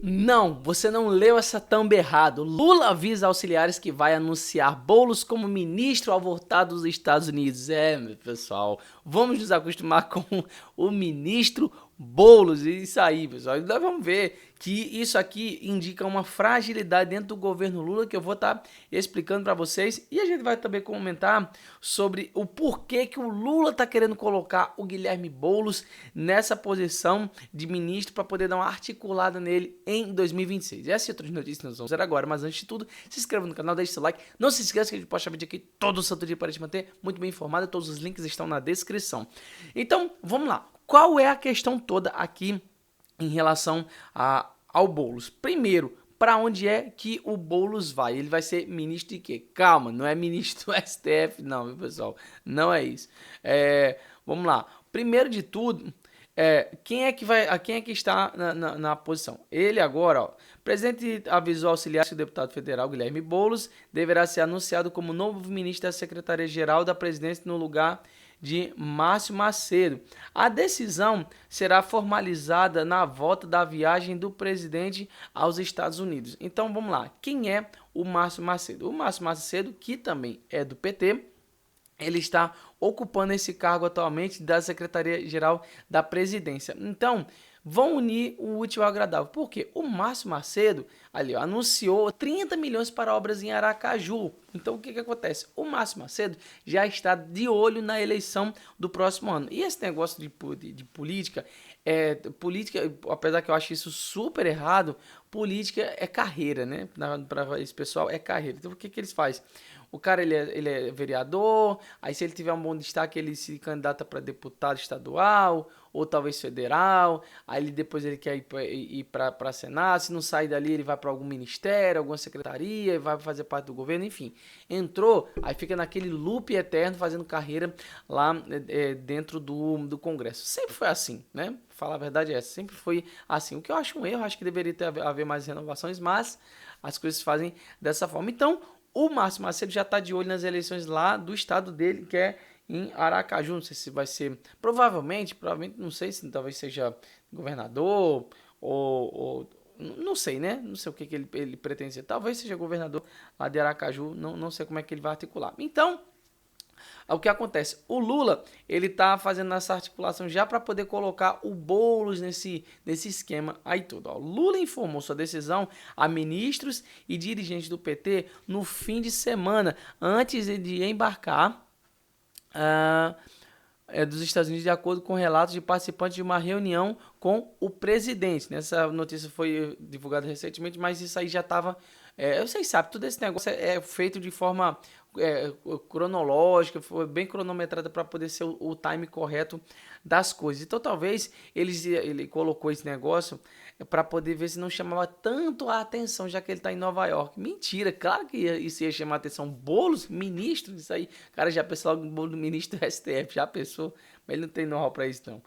Não, você não leu essa thumb errado. Lula avisa auxiliares que vai anunciar Boulos como ministro ao voltar dos Estados Unidos. Meu pessoal, vamos nos acostumar com o ministro Boulos. Isso aí, pessoal. Nós vamos ver que isso aqui indica uma fragilidade dentro do governo Lula que eu vou estar explicando para vocês. E a gente vai também comentar sobre o porquê que o Lula está querendo colocar o Guilherme Boulos nessa posição de ministro para poder dar uma articulada nele em 2026. Essa e outras notícias nós vamos ver agora, mas antes de tudo, se inscreva no canal, deixe seu like. Não se esqueça que a gente posta vídeo aqui todo santo dia para te manter muito bem informado. Todos os links estão na descrição. Então, vamos lá. Qual é a questão toda aqui em relação ao Boulos? Primeiro, para onde é que o Boulos vai? Ele vai ser ministro de quê? Calma, não é ministro do STF, não, meu pessoal. Não é isso. Vamos lá. Primeiro de tudo, quem é que está na posição? Ele agora, ó. O presidente avisou auxiliares que o deputado federal Guilherme Boulos deverá ser anunciado como novo ministro da Secretaria-Geral da Presidência no lugar de Márcio Macedo. A decisão será formalizada na volta da viagem do presidente aos Estados Unidos. Então vamos lá, quem é o Márcio Macedo? O Márcio Macedo, que também é do PT, ele está ocupando esse cargo atualmente da Secretaria-Geral da Presidência. Então, vão unir o útil ao agradável. Porque o Márcio Macedo ali, ó, anunciou 30 milhões para obras em Aracaju. Então, o que acontece? O Márcio Macedo já está de olho na eleição do próximo ano. E esse negócio de política, apesar que eu acho isso super errado, política é carreira, né? Para esse pessoal é carreira. Então, o que eles fazem? O cara, ele é vereador, aí se ele tiver um bom destaque, ele se candidata para deputado estadual, ou talvez federal, aí depois ele quer ir para Senado, se não sair dali, ele vai para algum ministério, alguma secretaria, vai fazer parte do governo, enfim. Entrou, aí fica naquele loop eterno, fazendo carreira lá dentro do Congresso. Sempre foi assim, né? Falar a verdade é essa, sempre foi assim. O que eu acho um erro, acho que deveria haver mais renovações, mas as coisas se fazem dessa forma. Então, o Márcio Macedo já está de olho nas eleições lá do estado dele, que é em Aracaju. Não sei se vai ser. Provavelmente, não sei se talvez seja governador ou não sei, né? Não sei o que ele pretende ser. Talvez seja governador lá de Aracaju. Não sei como é que ele vai articular. Então, o que acontece? O Lula, ele tá fazendo essa articulação já para poder colocar o Boulos nesse esquema aí tudo. Ó. Lula informou sua decisão a ministros e dirigentes do PT no fim de semana, antes de embarcar dos Estados Unidos, de acordo com relatos de participantes de uma reunião com o presidente. Essa notícia foi divulgada recentemente, mas isso aí já estava... vocês sabem, todo esse negócio é feito de forma cronológica, foi bem cronometrada para poder ser o time correto das coisas. Então talvez ele colocou esse negócio para poder ver se não chamava tanto a atenção, já que ele está em Nova York. Mentira, claro que isso ia chamar a atenção. Boulos, ministro, isso aí, cara, já pensou logo no bolo do ministro do STF, já pensou, mas ele não tem know-how para isso não.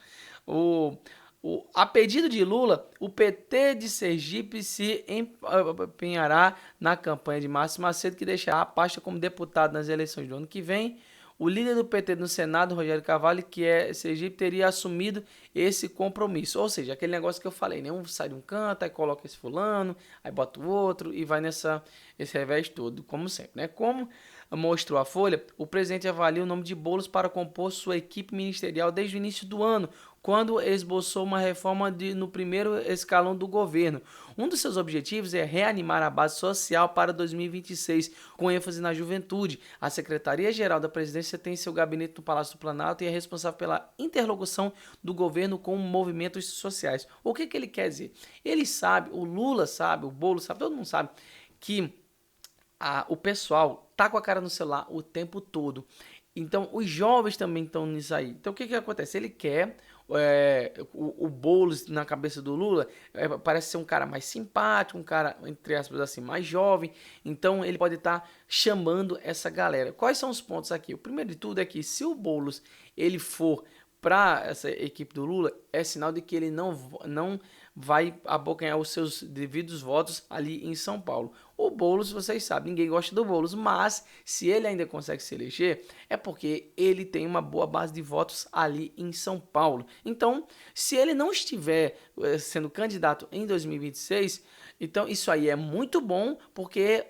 A pedido de Lula, o PT de Sergipe se empenhará na campanha de Márcio Macedo, que deixará a pasta como deputado nas eleições do ano que vem. O líder do PT no Senado, Rogério Carvalho, que é Sergipe, teria assumido esse compromisso. Ou seja, aquele negócio que eu falei, né? Um sai de um canto, aí coloca esse fulano, aí bota o outro e vai esse revés todo, como sempre, né? Como mostrou a Folha, o presidente avalia o nome de Boulos para compor sua equipe ministerial desde o início do ano, quando esboçou uma reforma no primeiro escalão do governo. Um dos seus objetivos é reanimar a base social para 2026, com ênfase na juventude. A Secretaria-Geral da Presidência tem seu gabinete no Palácio do Planalto e é responsável pela interlocução do governo com movimentos sociais. O que ele quer dizer? Ele sabe, o Lula sabe, o Boulos sabe, todo mundo sabe que o pessoal tá com a cara no celular o tempo todo. Então, os jovens também estão nisso aí. Então, o que acontece? Ele quer o Boulos na cabeça do Lula, parece ser um cara mais simpático, um cara, entre aspas, assim, mais jovem. Então, ele pode estar chamando essa galera. Quais são os pontos aqui? O primeiro de tudo é que se o Boulos ele for para essa equipe do Lula, é sinal de que ele não vai abocanhar os seus devidos votos ali em São Paulo. O Boulos, vocês sabem, ninguém gosta do Boulos, mas se ele ainda consegue se eleger, é porque ele tem uma boa base de votos ali em São Paulo. Então, se ele não estiver sendo candidato em 2026, então isso aí é muito bom, porque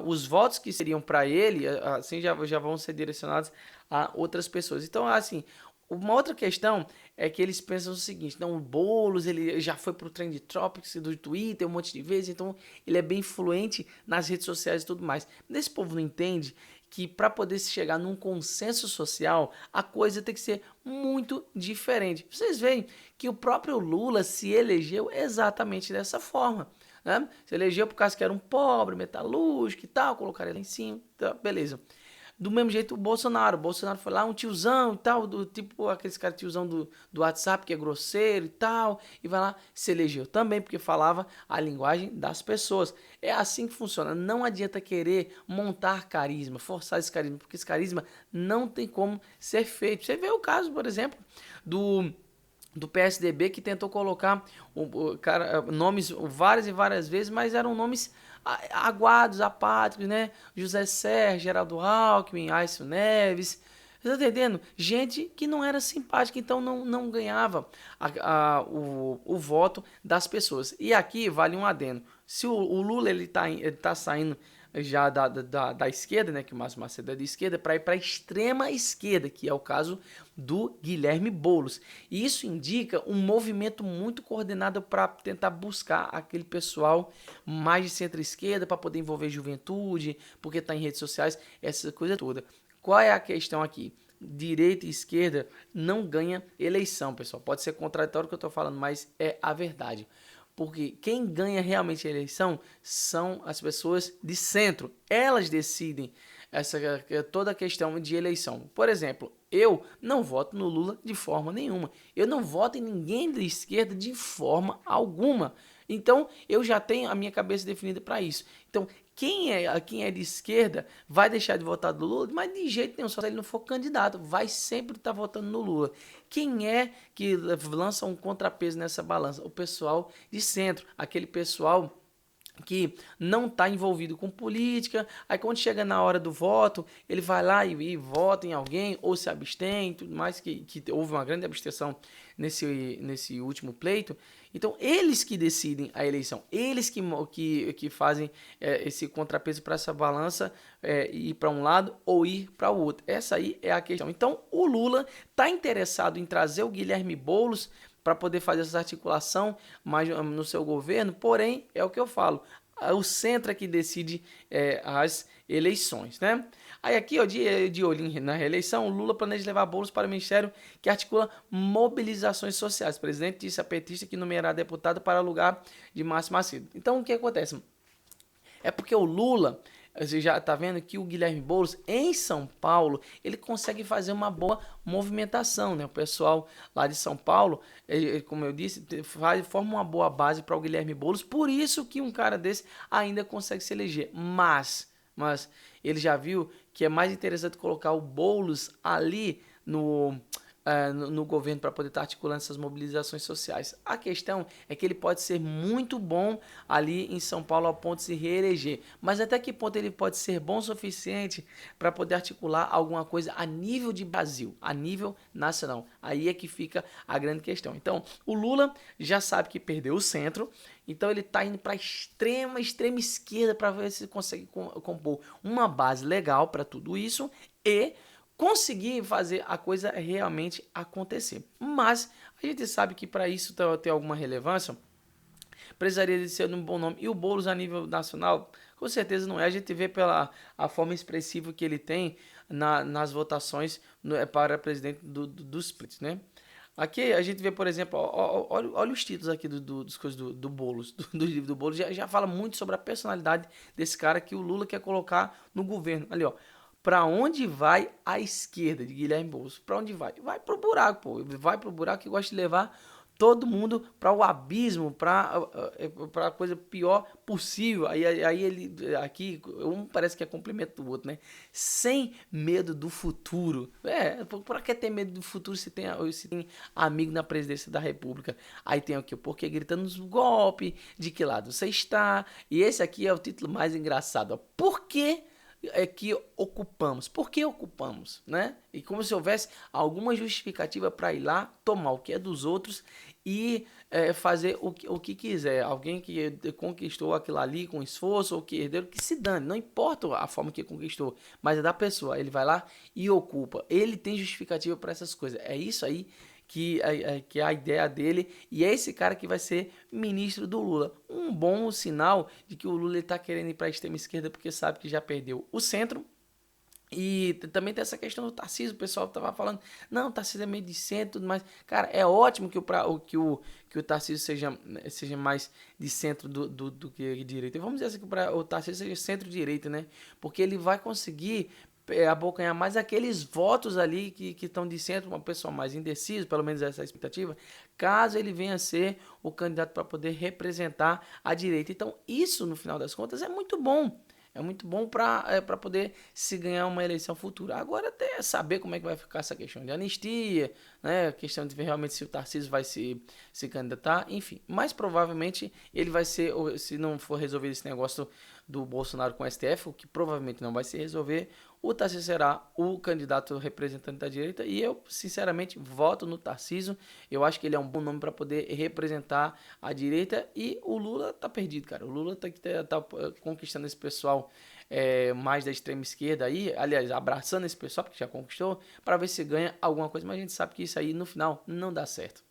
os votos que seriam para ele, assim, já vão ser direcionados a outras pessoas. Então, assim, uma outra questão é que eles pensam o seguinte: não, o Boulos, ele já foi pro Trend Topics do Twitter um monte de vezes, então ele é bem influente nas redes sociais e tudo mais. Mas esse povo não entende que para poder se chegar num consenso social, a coisa tem que ser muito diferente. Vocês veem que o próprio Lula se elegeu exatamente dessa forma, né? Se elegeu por causa que era um pobre, metalúrgico e tal, colocaram ele lá em cima, tá, beleza. Do mesmo jeito o Bolsonaro foi lá um tiozão e tal, do tipo aqueles caras tiozão do WhatsApp que é grosseiro e tal, e vai lá, se elegeu também porque falava a linguagem das pessoas. É assim que funciona, não adianta querer montar carisma, forçar esse carisma, porque esse carisma não tem como ser feito. Você vê o caso, por exemplo, do PSDB, que tentou colocar nomes várias e várias vezes, mas eram nomes aguados, apáticos, né? José Serra, Geraldo Alckmin, Aécio Neves. Você tá entendendo? Gente que não era simpática, então não ganhava o voto das pessoas. E aqui vale um adendo. Se o Lula ele tá saindo já da esquerda, né, que o Márcio Macedo é de esquerda, para ir para a extrema esquerda, que é o caso do Guilherme Boulos. E isso indica um movimento muito coordenado para tentar buscar aquele pessoal mais de centro-esquerda, para poder envolver juventude, porque está em redes sociais, essa coisa toda. Qual é a questão aqui? Direita e esquerda não ganha eleição, pessoal. Pode ser contraditório o que eu estou falando, mas é a verdade. Porque quem ganha realmente a eleição são as pessoas de centro. Elas decidem toda a questão de eleição. Por exemplo, eu não voto no Lula de forma nenhuma. Eu não voto em ninguém da esquerda de forma alguma. Então, eu já tenho a minha cabeça definida para isso. Então, quem é de esquerda vai deixar de votar no Lula, mas de jeito nenhum, só se ele não for candidato, vai sempre estar votando no Lula. Quem é que lança um contrapeso nessa balança? O pessoal de centro, aquele pessoal que não está envolvido com política, aí quando chega na hora do voto, ele vai lá e vota em alguém, ou se abstém, tudo mais, que houve uma grande abstenção nesse último pleito. Então, eles que decidem a eleição, eles que fazem esse contrapeso para essa balança ir para um lado ou ir para o outro. Essa aí é a questão. Então, o Lula está interessado em trazer o Guilherme Boulos para poder fazer essa articulação mais no seu governo, porém, é o que eu falo, o centro é que decide as eleições, né? Aí aqui, ó, de olho na reeleição, o Lula planeja levar Boulos para o ministério que articula mobilizações sociais. O presidente disse a petista que nomeará deputado para o lugar de Márcio Macedo. Então, o que acontece? É porque o Lula, você já está vendo que o Guilherme Boulos, em São Paulo, ele consegue fazer uma boa movimentação, né? O pessoal lá de São Paulo, como eu disse, forma uma boa base para o Guilherme Boulos, por isso que um cara desse ainda consegue se eleger. Mas ele já viu que é mais interessante colocar o Boulos ali no governo para poder estar articulando essas mobilizações sociais. A questão é que ele pode ser muito bom ali em São Paulo ao ponto de se reeleger, mas até que ponto ele pode ser bom o suficiente para poder articular alguma coisa a nível de Brasil, a nível nacional? Aí é que fica a grande questão. Então, o Lula já sabe que perdeu o centro, então ele está indo para a extrema esquerda para ver se consegue compor uma base legal para tudo isso e conseguir fazer a coisa realmente acontecer. Mas a gente sabe que para isso ter alguma relevância, precisaria de ser um bom nome. E o Boulos a nível nacional, com certeza não é. A gente vê pela a forma expressiva que ele tem nas votações para presidente dos splits, né? Aqui a gente vê, por exemplo, olha os títulos aqui dos coisas do Boulos, do livro do Boulos, já fala muito sobre a personalidade desse cara que o Lula quer colocar no governo. Ali, ó. Para onde vai a esquerda de Guilherme Boulos? Para onde vai? Vai pro buraco, pô. Vai pro buraco e gosta de levar todo mundo para o abismo, para a coisa pior possível. Aí ele aqui, um parece que é complemento do outro, né? Sem medo do futuro. Por que ter medo do futuro se tem amigo na presidência da República? Aí tem aqui o porquê gritando nos golpes, de que lado você está. E esse aqui é o título mais engraçado. Ó. Por que é que ocupamos? Por que ocupamos, né? E como se houvesse alguma justificativa para ir lá tomar o que é dos outros e fazer o que quiser. Alguém que conquistou aquilo ali com esforço ou que herdeiro, que se dane, não importa a forma que conquistou, mas é da pessoa. Ele vai lá e ocupa. Ele tem justificativa para essas coisas. É isso aí que é a ideia dele, e é esse cara que vai ser ministro do Lula. Um bom sinal de que o Lula está querendo ir para a extrema esquerda porque sabe que já perdeu o centro. E também tem essa questão do Tarcísio, o pessoal tava falando, não, o Tarcísio é meio de centro, tudo mais. Cara, é ótimo que o Tarcísio seja mais de centro do que de direita. E vamos dizer assim que o Tarcísio seja centro-direita, né? Porque ele vai conseguir abocanhar mais aqueles votos ali que estão de centro, uma pessoa mais indecisa, pelo menos essa é a expectativa, caso ele venha a ser o candidato para poder representar a direita. Então, isso, no final das contas, é muito bom. É muito bom para poder se ganhar uma eleição futura. Agora até saber como é que vai ficar essa questão de anistia, né? A questão de ver realmente se o Tarcísio vai se candidatar, enfim. Mas provavelmente ele vai ser, se não for resolver esse negócio do Bolsonaro com o STF, o que provavelmente não vai se resolver, o Tarcísio será o candidato representante da direita e eu, sinceramente, voto no Tarcísio. Eu acho que ele é um bom nome para poder representar a direita e o Lula tá perdido, cara. O Lula tá conquistando esse pessoal mais da extrema esquerda aí, aliás, abraçando esse pessoal, porque já conquistou, para ver se ganha alguma coisa, mas a gente sabe que isso aí no final não dá certo.